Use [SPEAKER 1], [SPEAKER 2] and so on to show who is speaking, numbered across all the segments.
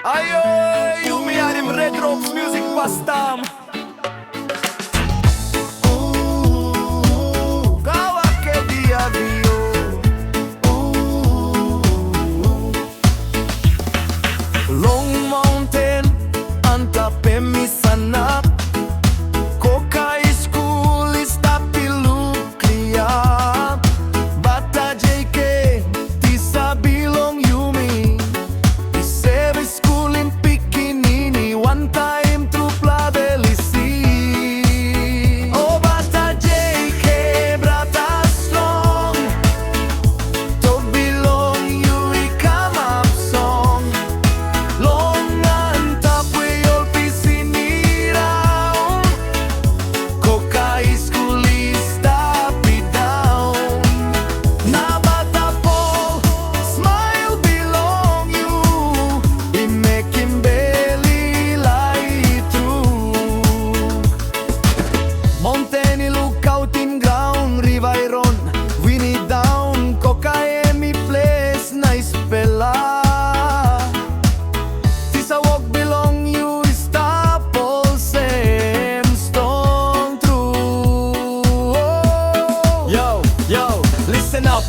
[SPEAKER 1] Ayo, Yumi arim Red Rocks Music pastam. Kawake dia dio. Long mountain, anta pemi sanap. Koka school is tapiluklia. Bata JK, tisa bilong Yumi. Isebe school in Pikinini, one time trupla delisi. Oh bata JK, brata strong. To bilong Yui come up song. Long antap we all pisinira. Koka school is tapi down. Na bata Paul, smile belong you. It make him belly light through. Mountain lookout in ground, Rivairon, Winnie down. Koka emi place, nice fella. Tisa walk belong you, stop all same stone through. Yo, listen up,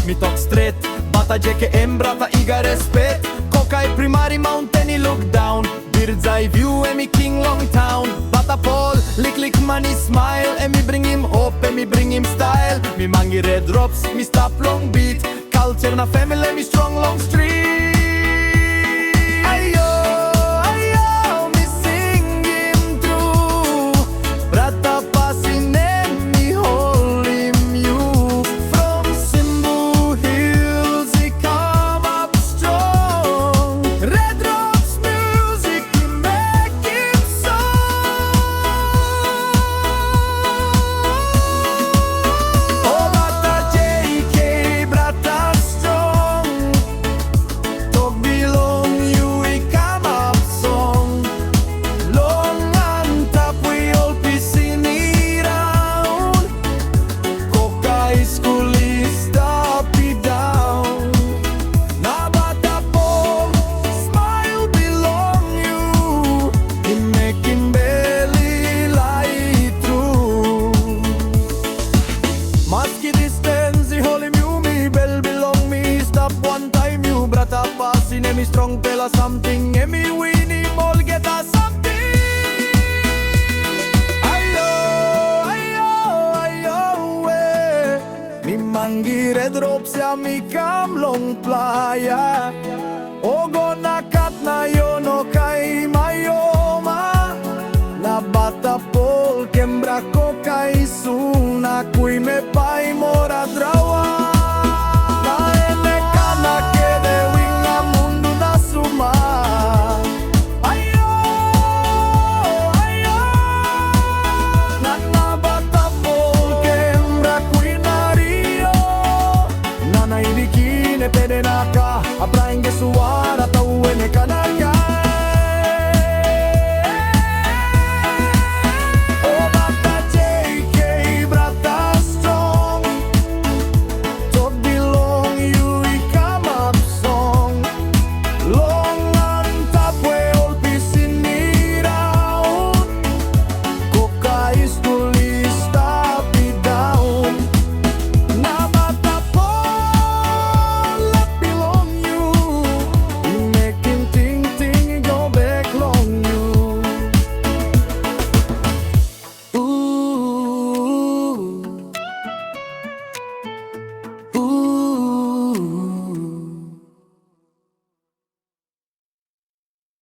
[SPEAKER 1] me talk straight. Bata JKM, brata iga respect. Kokai primary mountain, he look down. Bird's eye view, and me king long town. Bata Paul, lick money smile. And me bring him hope, and me bring him style. Me mangi red drops, me stop long beat. Culture na family, me strong long street. Ayo, me sing him through. Brata passing and me hold him you. From Simbu hills he come up strong. Red Rocks music he make him song. Oh bata JK, brata strong. To bilong you he come up song. Long antap we all pisiniraon. Koka school is tapi down. Na bata Paul, smile belong you. He making belly light through. Maski distance, he hold him you, me bell belong me. Stop one time you, brata passing, me strong tell something, me winning all get us something. Ayo, mi mangi red ropes ya mi kamlong playa. Ogo nakat na yono kay mayoma. Na bata Paul kembra ko kay suna kui me pai mora drawa. Na ene kana kede winga mundo na suma. Ayo, na bata Paul kembra kui na Rio. Na ibikine pede naka aprainge suara.